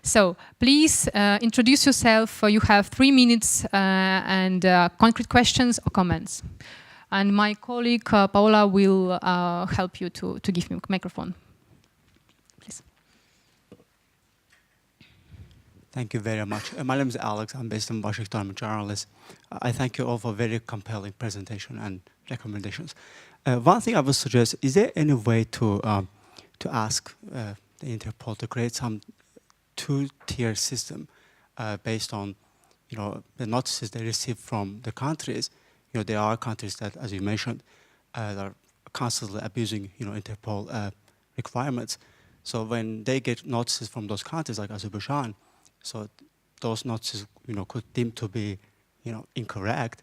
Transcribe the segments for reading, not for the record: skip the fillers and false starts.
So please introduce yourself. You have 3 minutes and concrete questions or comments. And my colleague Paola will help you to give me a microphone. Please. Thank you very much. My name is Alex. I'm based in Washington. I'm a journalist. I thank you all for a very compelling presentation and recommendations. One thing I would suggest, is there any way to ask the Interpol to create some two-tier system based on, the notices they receive from the countries? There are countries that, as you mentioned, are constantly abusing, Interpol requirements. So when they get notices from those countries like Azerbaijan, so those notices, could deem to be, incorrect,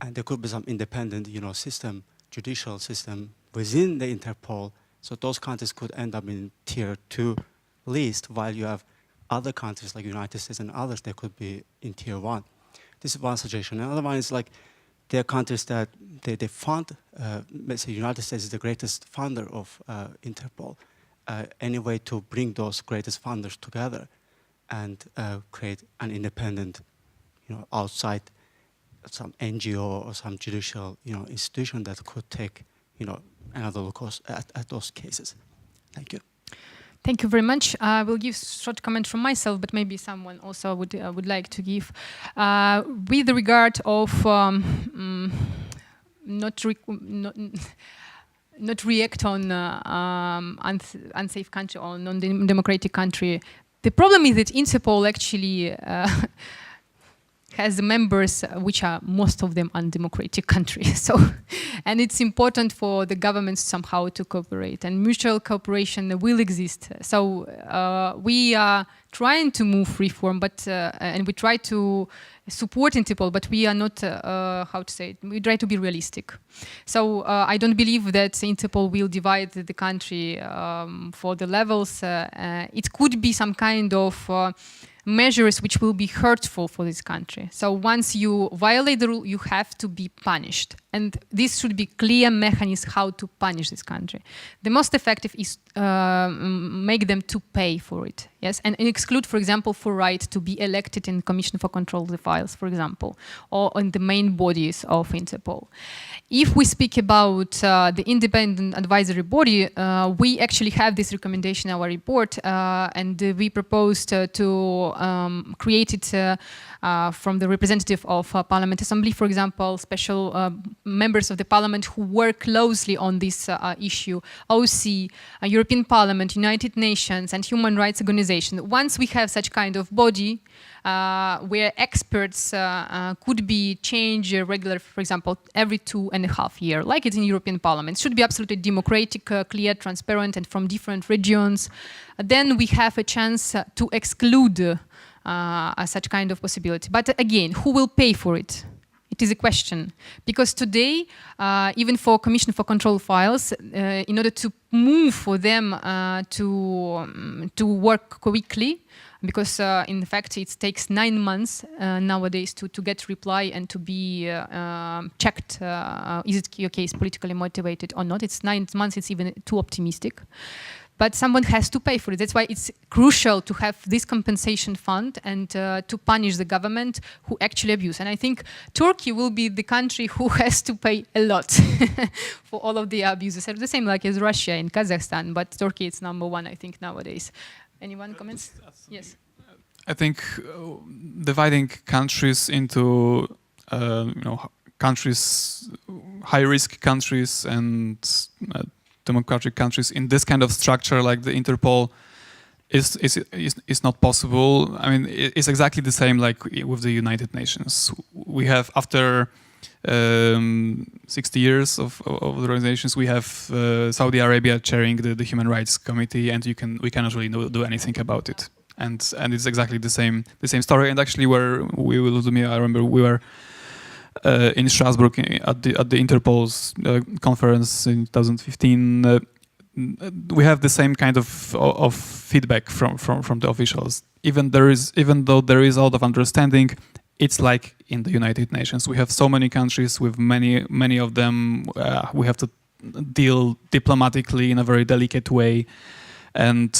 and there could be some independent, system, judicial system within the Interpol. So those countries could end up in tier 2 list, while you have other countries like United States and others that could be in tier 1. This is one suggestion. Another one is like, there are countries that they fund, let's say United States is the greatest funder of Interpol. Any way to bring those greatest funders together and create an independent, outside some NGO or some judicial, institution that could take, another look at those cases. Thank you. Thank you very much. I will give a short comment from myself, but maybe someone also would like to give. With regard of not react on unsafe country or non-democratic country, the problem is that Interpol actually has the members which are most of them undemocratic countries. So, and it's important for the governments somehow to cooperate, and mutual cooperation will exist. So we are trying to move reform, but and we try to support Interpol, but we are not, how to say it, we try to be realistic. So I don't believe that Interpol will divide the country for the levels. It could be some kind of measures which will be hurtful for this country. So once you violate the rule, you have to be punished. And this should be clear mechanism how to punish this country. The most effective is make them to pay for it. Yes, and exclude, for example, for right to be elected in the Commission for Control of the Files, for example, or in the main bodies of Interpol. If we speak about the independent advisory body, we actually have this recommendation in our report, and we proposed to create it from the representative of Parliamentary Assembly, for example, special members of the Parliament who work closely on this issue, OSCE, European Parliament, United Nations, and human rights organizations. Once we have such kind of body, where experts could be changed regular, for example, every 2.5 years, like it's in European Parliament. It should be absolutely democratic, clear, transparent, and from different regions. Then we have a chance to exclude such kind of possibility. But again, who will pay for it? It is a question. Because today, even for Commission for Control Files, in order to move for them to work quickly, because in fact it takes 9 months nowadays to get reply and to be checked, is it your case politically motivated or not. It's 9 months, it's even too optimistic. But someone has to pay for it. That's why it's crucial to have this compensation fund and to punish the government who actually abuse. And I think Turkey will be the country who has to pay a lot for all of the abuses. The same like as Russia and Kazakhstan, but Turkey is #1, I think, nowadays. Anyone comments? Yes. I think dividing countries into countries, high-risk countries and democratic countries in this kind of structure like the Interpol is not possible. I mean, it's exactly the same like with the United Nations. We have, after 60 years of the organizations, we have Saudi Arabia chairing the Human Rights Committee, and we cannot really do anything about it. And it's exactly the same story. And actually, I remember we were in Strasbourg at the Interpol's conference in 2015. We have the same kind of feedback from the officials. Even though there is a lot of understanding, it's like in the United Nations. We have so many countries with many of them. We have to deal diplomatically in a very delicate way. and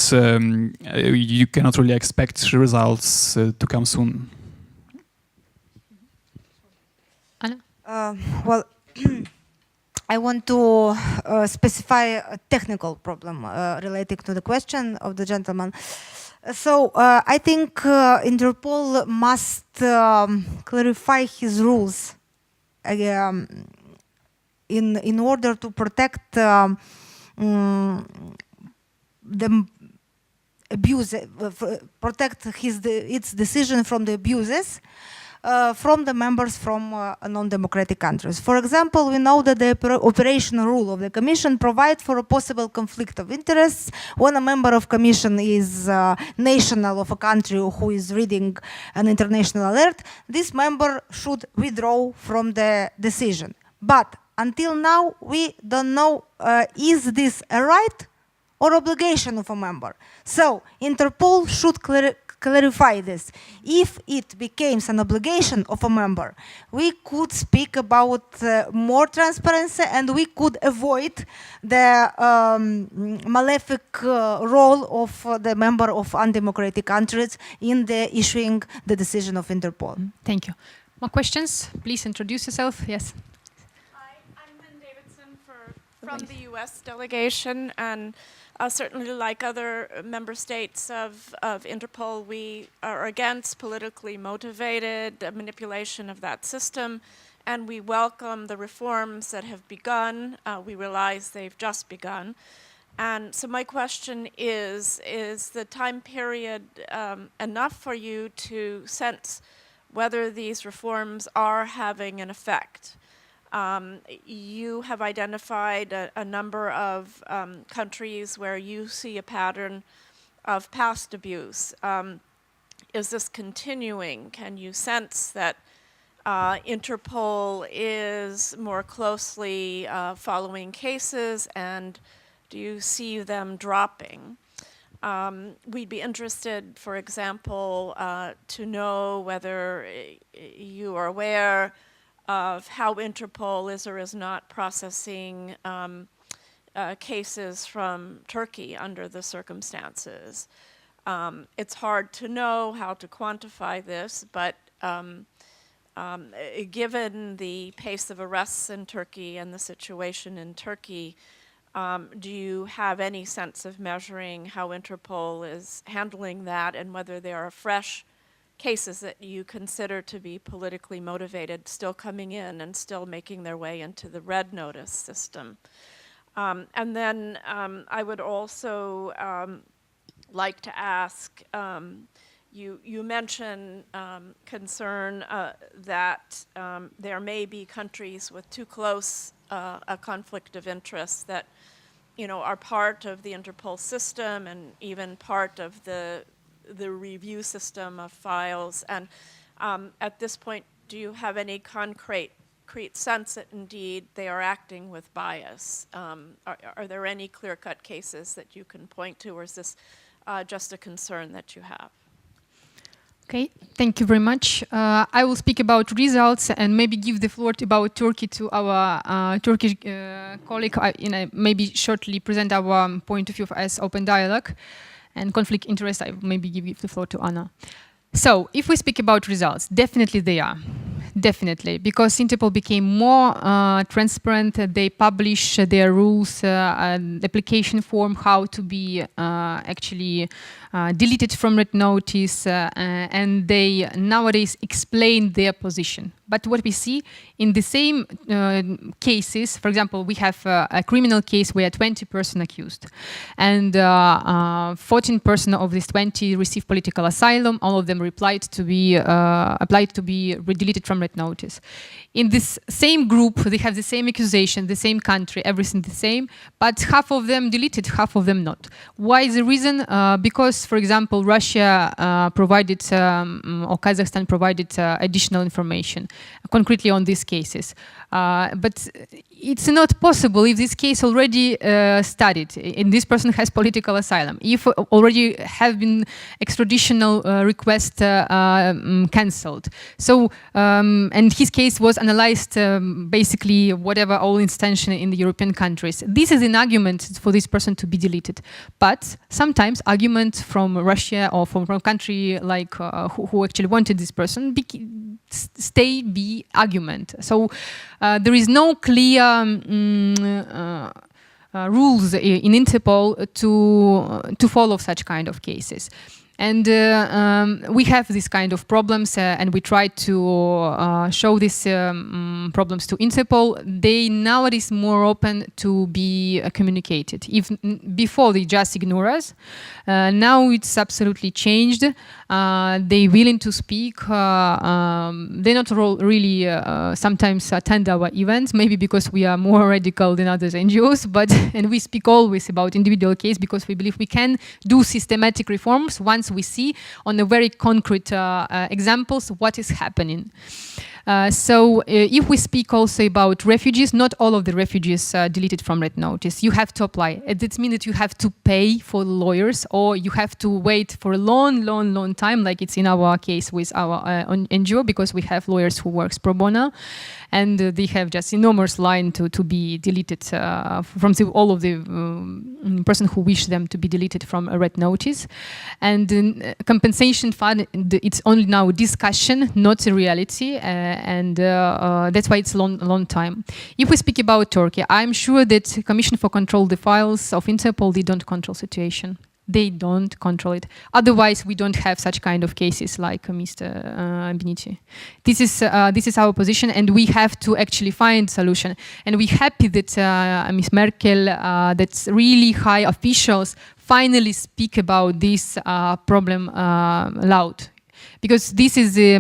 you cannot really expect results to come soon. Anna? Well, I want to specify a technical problem related to the question of the gentleman. So I think Interpol must clarify his rules in order to protect the abuse, protect its decision from the abuses from the members from non-democratic countries. For example, we know that the operational rule of the Commission provides for a possible conflict of interests when a member of Commission is national of a country who is reading an international alert. This member should withdraw from the decision. But until now, we don't know is this a right or obligation of a member. So Interpol should clarify this. If it becomes an obligation of a member, we could speak about more transparency, and we could avoid the malefic role of the member of undemocratic countries in the issuing the decision of Interpol. Thank you. More questions? Please introduce yourself. Yes. Hi, I'm Lynn Davidson from the U.S. delegation, and certainly, like other member states of Interpol, we are against politically motivated manipulation of that system, and we welcome the reforms that have begun. We realize they've just begun. And so my question is the time period enough for you to sense whether these reforms are having an effect? You have identified a number of countries where you see a pattern of past abuse. Is this continuing? Can you sense that Interpol is more closely following cases, and do you see them dropping? We'd be interested, for example, to know whether you are aware of how Interpol is or is not processing cases from Turkey under the circumstances. It's hard to know how to quantify this, but given the pace of arrests in Turkey and the situation in Turkey, do you have any sense of measuring how Interpol is handling that, and whether there are fresh cases that you consider to be politically motivated still coming in and still making their way into the red notice system? And then I would also like to ask, you mentioned concern that there may be countries with too close a conflict of interest that, you know, are part of the Interpol system and even part of the review system of files. And at this point, do you have any concrete sense that indeed they are acting with bias? Are there any clear-cut cases that you can point to, or is this just a concern that you have? Okay, thank you very much. I will speak about results and maybe give the floor about Turkey to our Turkish colleague, maybe shortly present our point of view as Open Dialogue. And conflict interest, I maybe give the floor to Anna. So, if we speak about results, definitely they are. Definitely, because Interpol became more transparent. They publish their rules, application form, how to be actually deleted from red notice, and they nowadays explain their position. But what we see in the same cases, for example, we have a criminal case where 20 persons accused, and 14 persons of these 20 received political asylum. All of them applied to be deleted from red notice. In this same group, they have the same accusation, the same country, everything the same, but half of them deleted, half of them not. Why is the reason? Because, for example, Russia provided or Kazakhstan provided additional information, concretely on these cases. But it's not possible if this case already studied, and this person has political asylum, if already have been extraditional request cancelled. So and his case was analyzed basically whatever all instantiation in the European countries. This is an argument for this person to be deleted. But sometimes arguments from Russia or from a country like who actually wanted this person stay be argument. So there is no clear rules in Interpol to follow such kind of cases. And we have this kind of problems, and we try to show these problems to Interpol. They nowadays more open to be communicated. If before they just ignore us, now it's absolutely changed. They willing to speak. They not really sometimes attend our events, maybe because we are more radical than other NGOs. But and we speak always about individual case because we believe we can do systematic reforms once we see on a very concrete examples what is happening. So if we speak also about refugees, not all of the refugees are deleted from red notice. You have to apply. It means that you have to pay for lawyers, or you have to wait for a long time, like it's in our case with our NGO, because we have lawyers who works pro bono, and they have just enormous line to be deleted from all of the person who wish them to be deleted from a red notice. And compensation fund, it's only now discussion, not a reality. And that's why it's a long time. If we speak about Turkey, I'm sure that Commission for Control the Files of Interpol, they don't control situation. They don't control it. Otherwise, we don't have such kind of cases like Mr. Binici. This is our position, and we have to actually find solution. And we're happy that Ms. Merkel, that's really high officials, finally speak about this problem loud. Because this is a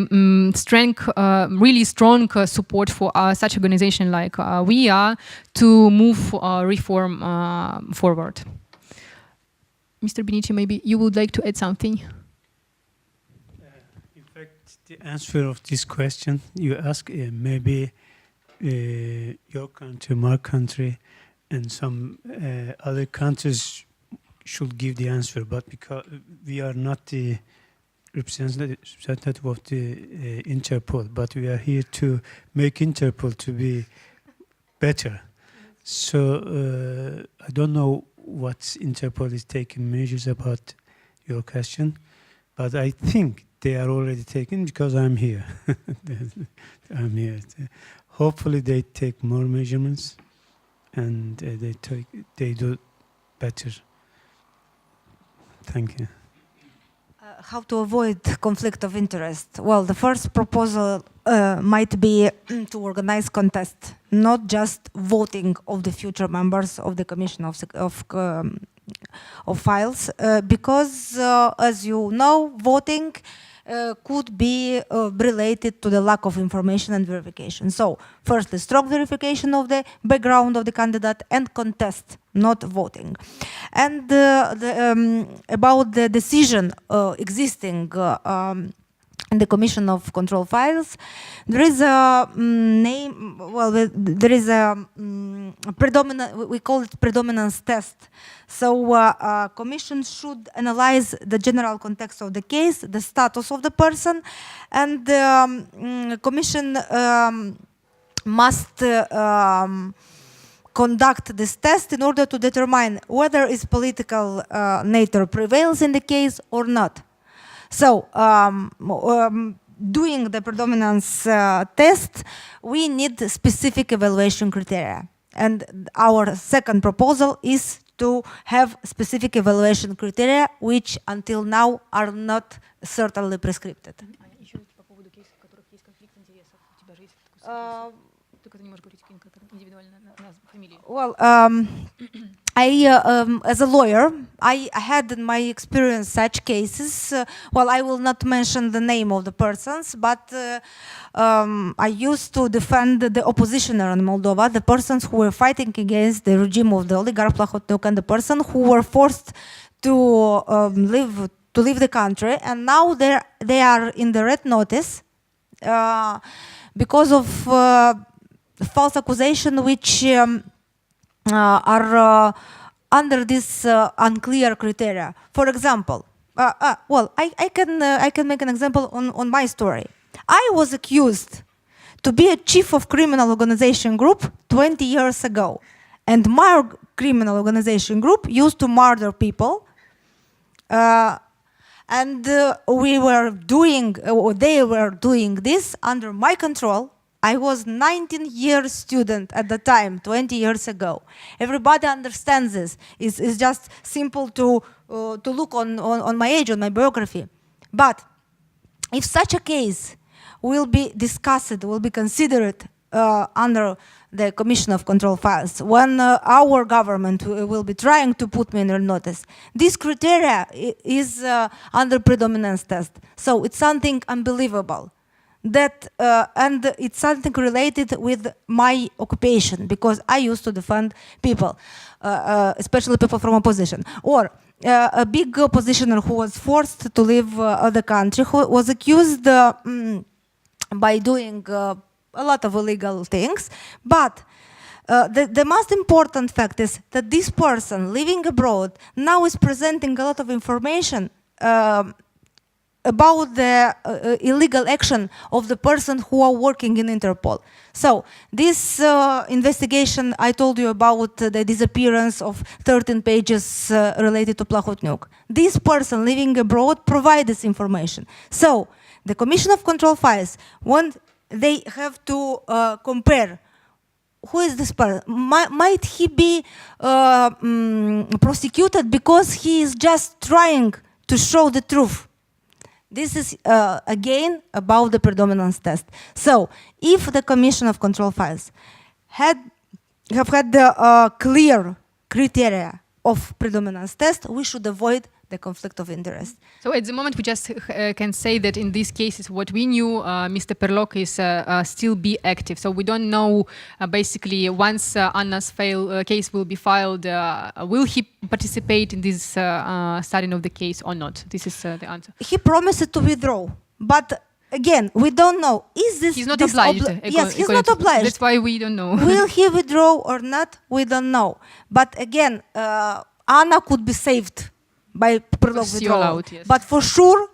really strong support for such organization like we are to move reform forward. Mr. Binici, maybe you would like to add something? In fact, the answer of this question you ask, maybe your country, my country, and some other countries should give the answer, but because we are not the representative of the Interpol, but we are here to make Interpol to be better. So I don't know what Interpol is taking measures about your question, but I think they are already taken because I'm here. I'm here. Hopefully they take more measurements and they do better. Thank you. How to avoid conflict of interest? Well, the first proposal might be to organize contest, not just voting of the future members of the Commission of Files, because, as you know, voting could be related to the lack of information and verification. So, firstly, strong verification of the background of the candidate and contest, not voting. And about the decision existing in the Commission of Control Files, there is a name, well, there is a predominant, we call it predominance test. So Commission should analyze the general context of the case, the status of the person, and Commission must conduct this test in order to determine whether its political nature prevails in the case or not. So, doing the predominance test, we need specific evaluation criteria. And our second proposal is to have specific evaluation criteria, which until now are not certainly prescripted. Well, as a lawyer, I had in my experience such cases. Well, I will not mention the name of the persons, but I used to defend the oppositioner in Moldova, the persons who were fighting against the regime of the oligarch Plahotniuc, and the person who were forced to leave the country, and now they are in the red notice because of false accusation which are under this unclear criteria. For example, well, I can make an example on my story. I was accused to be a chief of criminal organization group 20 years ago. And my criminal organization group used to murder people. We were doing, or they were doing this under my control. I was 19-year student at the time, 20 years ago. Everybody understands this. It's just simple to look on my age, on my biography. But if such a case will be discussed, will be considered under the Commission of Control Files, when our government will be trying to put me under notice, this criteria is under predominance test. So it's something unbelievable. And it's something related with my occupation, because I used to defend people, especially people from opposition. Or a big oppositioner who was forced to leave the country, who was accused by doing a lot of illegal things. But the most important fact is that this person living abroad now is presenting a lot of information about the illegal action of the person who are working in Interpol. So this investigation I told you about, the disappearance of 13 pages related to Plahotniuk. This person living abroad provides this information. So the Commission of Control Files, when they have to compare who is this person, might he be prosecuted because he is just trying to show the truth. This is, again, about the predominance test. So, if the Commission of Control Files have had the clear criteria of predominance test, we should avoid the conflict of interest. So at the moment, we just can say that in these cases, what we knew, Mr. Perlok is still be active. So we don't know, basically, once Anna's case will be filed, will he participate in this studying of the case or not? This is the answer. He promised to withdraw, but again, we don't know. Is this? He's not obliged. Yes, he's not obliged. That's why we don't know. Will he withdraw or not? We don't know. But again, Anna could be saved by Perlog withdrawal. Yes. But for sure,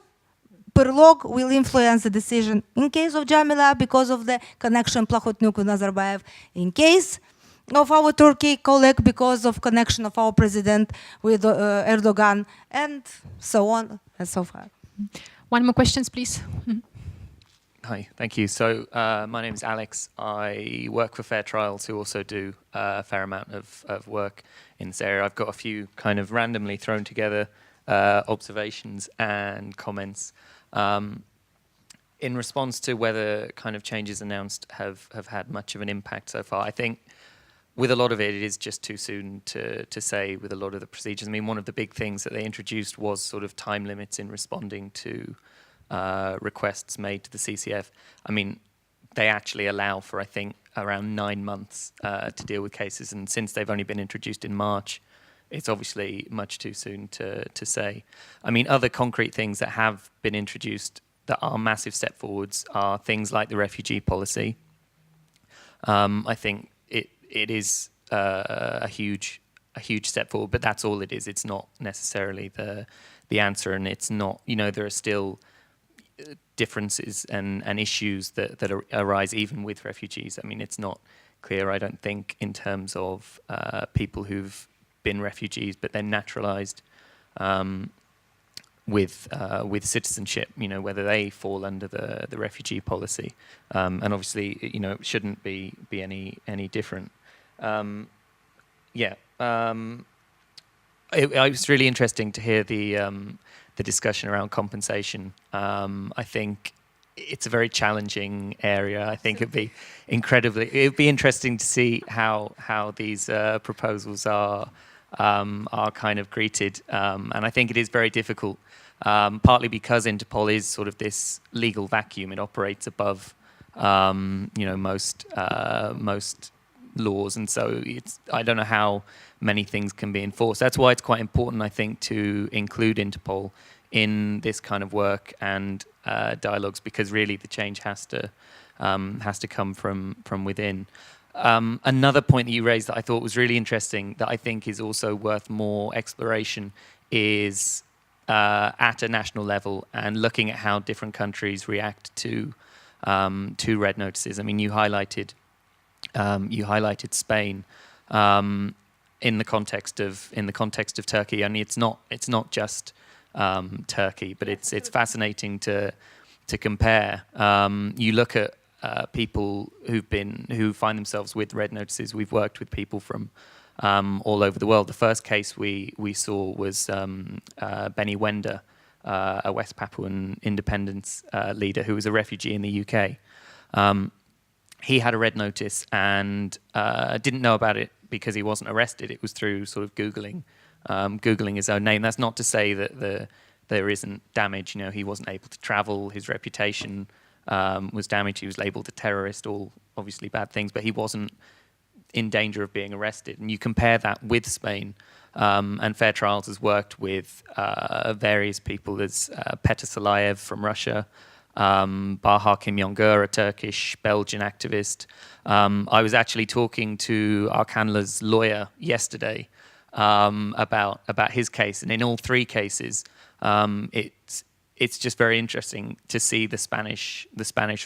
Perlog will influence the decision in case of Jamila because of the connection Plahotniuk with Nazarbayev, in case of our Turkey colleague because of connection of our president with Erdogan, and so on and so far. One more questions, please. Hi, thank you. So my name is Alex. I work for Fair Trials, who also do a fair amount of work in this area. I've got a few kind of randomly thrown together observations and comments in response to whether kind of changes announced have had much of an impact so far. I think with a lot of it, it is just too soon to say with a lot of the procedures. I mean, one of the big things that they introduced was sort of time limits in responding to requests made to the CCF. I mean, they actually allow for, I think, around 9 months to deal with cases. And since they've only been introduced in March, it's obviously much too soon to say. I mean, other concrete things that have been introduced that are massive step forwards are things like the refugee policy. I think it is a huge step forward, but that's all it is. It's not necessarily the answer, and it's not, you know, there are still differences and issues that arise even with refugees. I mean, it's not clear, I don't think, in terms of people who've been refugees but then naturalized with citizenship, you know, whether they fall under the refugee policy. And obviously, you know, it shouldn't be any different. It was really interesting to hear the discussion around compensation. I think it's a very challenging area. I think it'd be interesting to see how these proposals are kind of greeted. And I think it is very difficult, partly because Interpol is sort of this legal vacuum. It operates above, you know, most laws, and so I don't know how many things can be enforced. That's why it's quite important, I think, to include Interpol in this kind of work and dialogues, because really the change has to come from within. Another point that you raised that I thought was really interesting, that I think is also worth more exploration, is at a national level and looking at how different countries react to two red notices. I mean, you highlighted Spain in the context of Turkey. I mean, it's not just Turkey, but it's fascinating to compare. You look at people who find themselves with red notices. We've worked with people from all over the world. The first case we saw was Benny Wender, a West Papuan independence leader who was a refugee in the UK. He had a red notice and didn't know about it because he wasn't arrested. It was through sort of Googling his own name. That's not to say that there isn't damage. You know, he wasn't able to travel. His reputation was damaged. He was labelled a terrorist. All obviously bad things, but he wasn't in danger of being arrested. And you compare that with Spain, and Fair Trials has worked with various people. There's Petr Salayev from Russia, Baha Kimyongur, a Turkish Belgian activist. I was actually talking to Akhanli's lawyer yesterday about his case, and in all three cases, it's just very interesting to see the Spanish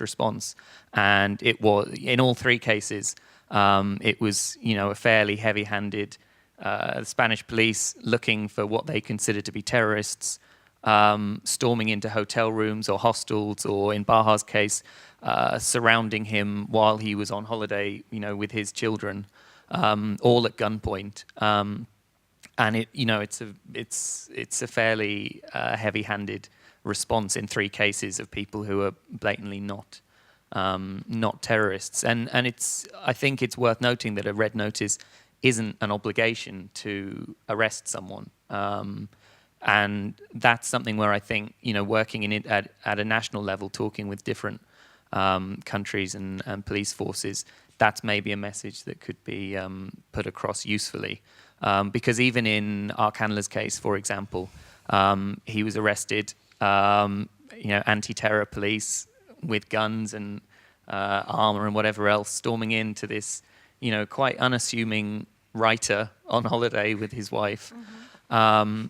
response. And it was in all three cases, it was a fairly heavy-handed Spanish police looking for what they consider to be terrorists, storming into hotel rooms or hostels, or in Baha's case, surrounding him while he was on holiday, with his children, all at gunpoint. And it's a fairly heavy-handed response in three cases of people who are blatantly not terrorists. And I think it's worth noting that a red notice isn't an obligation to arrest someone. And that's something where I think, working in it at a national level, talking with different countries and police forces, that's maybe a message that could be put across usefully. Because even in Akhanli's case, for example, he was arrested, anti-terror police with guns and armor and whatever else, storming into this, quite unassuming writer on holiday with his wife. Mm-hmm.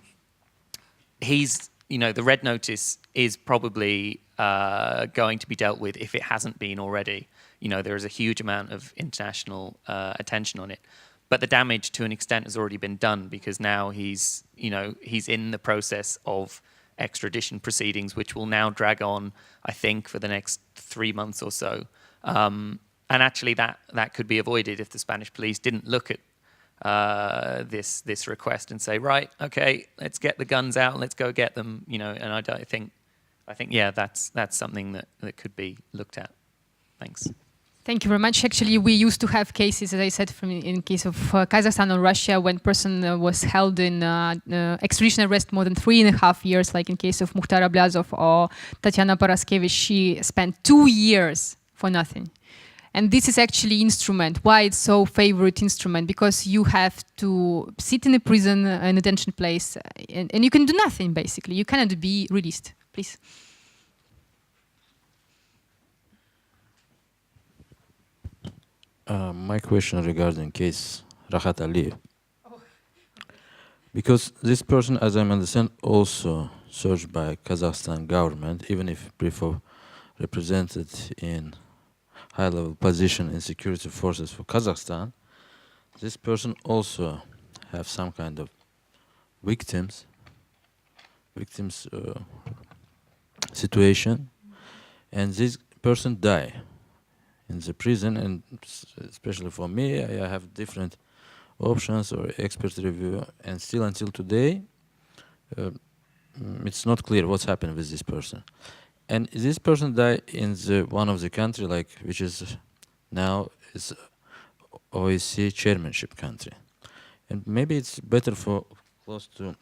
The red notice is probably going to be dealt with if it hasn't been already. There is a huge amount of international attention on it. But the damage, to an extent, has already been done, because now he's in the process of extradition proceedings, which will now drag on, I think, for the next 3 months or so. And actually, that could be avoided if the Spanish police didn't look at this request and say, right, okay, let's get the guns out and let's go get them. And I think, yeah, that's something that could be looked at. Thanks. Thank you very much. Actually, we used to have cases, as I said, in case of Kazakhstan or Russia, when person was held in extradition arrest more than 3.5 years, like in case of Mukhtar Ablazov or Tatiana Paraskevich. She spent 2 years for nothing. And this is actually instrument. Why it's so favorite instrument? Because you have to sit in a prison, in a detention place, and you can do nothing, basically. You cannot be released. Please. My question regarding case Rahat Ali. Because this person, as I understand, also searched by Kazakhstan government, even if before represented in high-level position in security forces for Kazakhstan, this person also have some kind of victims situation, and this person die in the prison. And especially for me, I have different options or expert review, and still until today, it's not clear what's happened with this person. And this person died in one of the country, like which is now is OSCE chairmanship country, and maybe it's better for close to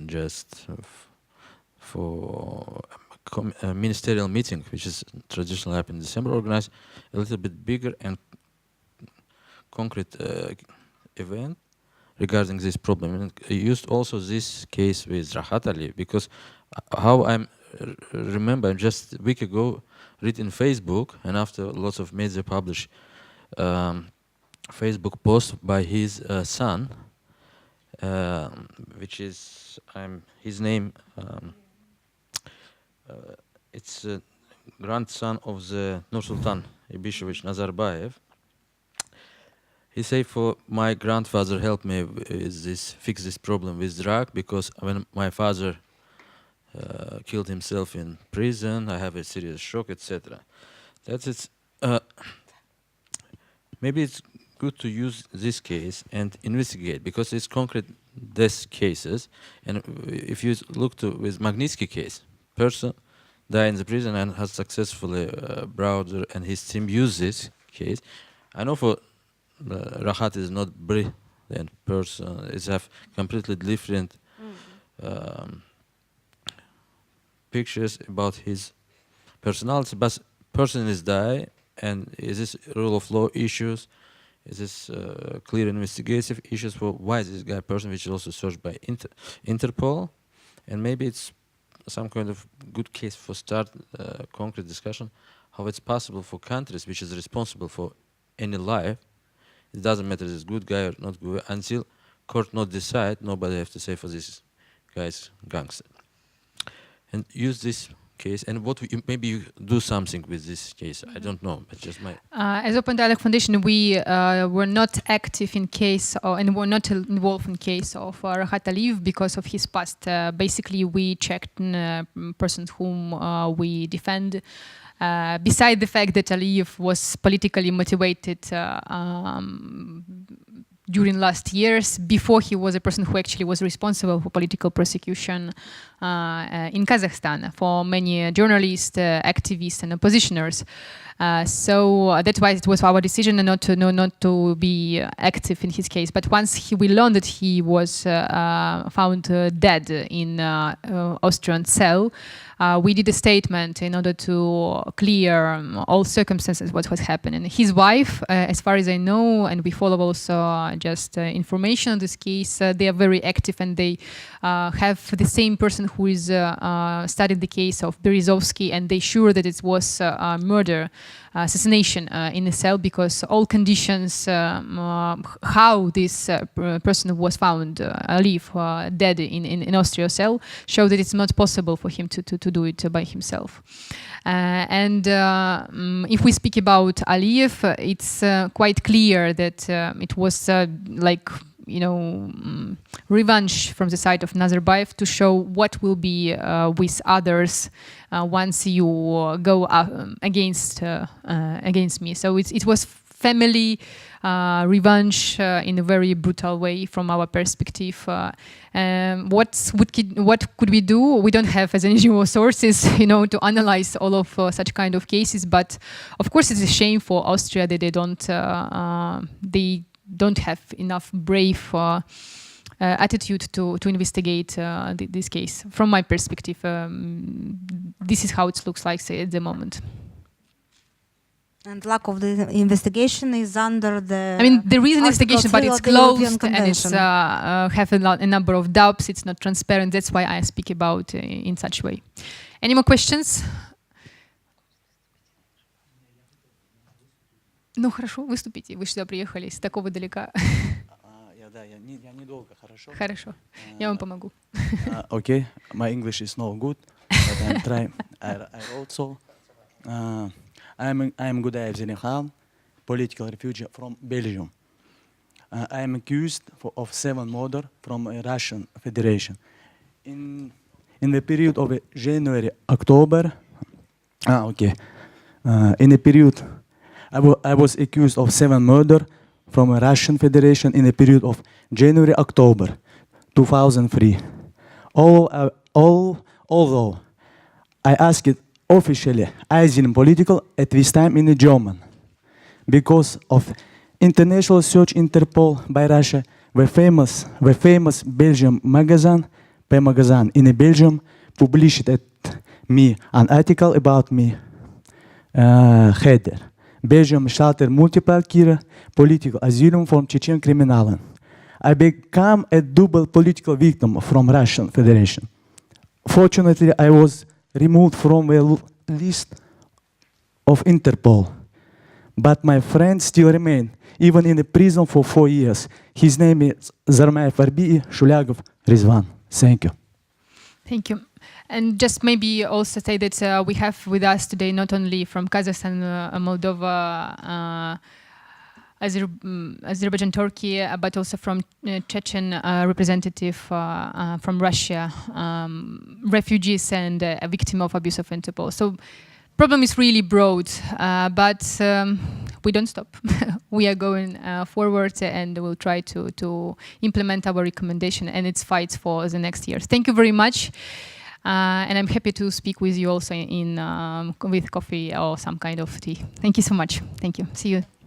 just for a ministerial meeting, which is traditionally happen in December, organized a little bit bigger and concrete event regarding this problem. And I used also this case with Rahat Ali, because how I remember just a week ago read in Facebook, and after lots of media publish Facebook post by his son, which is his name. It's grandson of the Nursultan Ibishevich Nazarbayev. He said, "For my grandfather helped me with this, fix this problem with drug, because when my father killed himself in prison, I have a serious shock, etc." That's it. Maybe it's good to use this case and investigate, because it's concrete death cases. And if you look to with Magnitsky case, person died in the prison and has successfully browser and his team used this case. I know for Rahat is not brilliant person. It's have completely different pictures about his personality, but person is die, and is this rule of law issues? Is this clear investigative issues for why this guy person, which is also searched by Interpol, and maybe it's some kind of good case for start concrete discussion how it's possible for countries which is responsible for any life. It doesn't matter if it's good guy or not good, until court not decide, nobody have to say for this guy's gangster. And use this case, and what maybe you do something with this case. I don't know, but just my. As Open Dialog Foundation, we were not active in case, and were not involved in case of Rahat Aliyev because of his past. Basically, we checked persons whom we defend. Beside the fact that Aliyev was politically motivated during last years, before he was a person who actually was responsible for political prosecution in Kazakhstan for many journalists, activists, and oppositioners. So that's why it was our decision not to be active in his case. But once we learned that he was found dead in Austrian cell, we did a statement in order to clear all circumstances what was happening. His wife, as far as I know, and we follow also just information on this case, they are very active, and they have the same person who is studying the case of Berezovsky, and they sure that it was murder, assassination in a cell, because all conditions how this person was found alive, dead in Austria cell, show that it's not possible for him to do it by himself. And if we speak about Aliyev, it's quite clear that it was like, you know, revenge from the side of Nazarbayev to show what will be with others once you go against me. So it was family revenge in a very brutal way from our perspective. What could we do? We don't have as NGO sources, you know, to analyze all of such kind of cases. But of course, it's a shame for Austria that they don't have enough brave attitude to investigate this case. From my perspective, this is how it looks like at the moment. And lack of the investigation is under the. I mean, there is an investigation, but it's closed and it's have a number of doubts. It's not transparent. That's why I speak about in such way. Any more questions? Ну хорошо, выступите. Вы сюда приехали с такого далека. Я недолго, хорошо? Хорошо, я вам помогу. Okay, my English is not good, but I'm trying. I wrote so. I'm Gudaev Zelikhan, political refugee from Belgium. I am accused of 7 murders from Russian Federation. In the period of January, October. In the period, I was accused of 7 murders from Russian Federation in the period of January, October 2003. Although I asked officially asylum political at this time in German, because of international search Interpol by Russia, the famous Belgium magazine, P magazine in Belgium, published at me an article about me, header. Belgium shelter multiple keren political asylum from Chechen criminalen. I became a double political victim from Russian Federation. Fortunately, I was removed from the list of Interpol. But my friend still remains, even in the prison for 4 years. His name is Zarmayev Arbii Shulagov Rizvan. Thank you. Thank you. And just maybe also say that we have with us today not only from Kazakhstan, Moldova, Azerbaijan, Turkey, but also from Chechen representative from Russia, refugees and a victim of abuse of Interpol. So problem is really broad, but we don't stop. We are going forward and we'll try to implement our recommendation and its fights for the next years. Thank you very much. And I'm happy to speak with you also with coffee or some kind of tea. Thank you so much. Thank you. See you.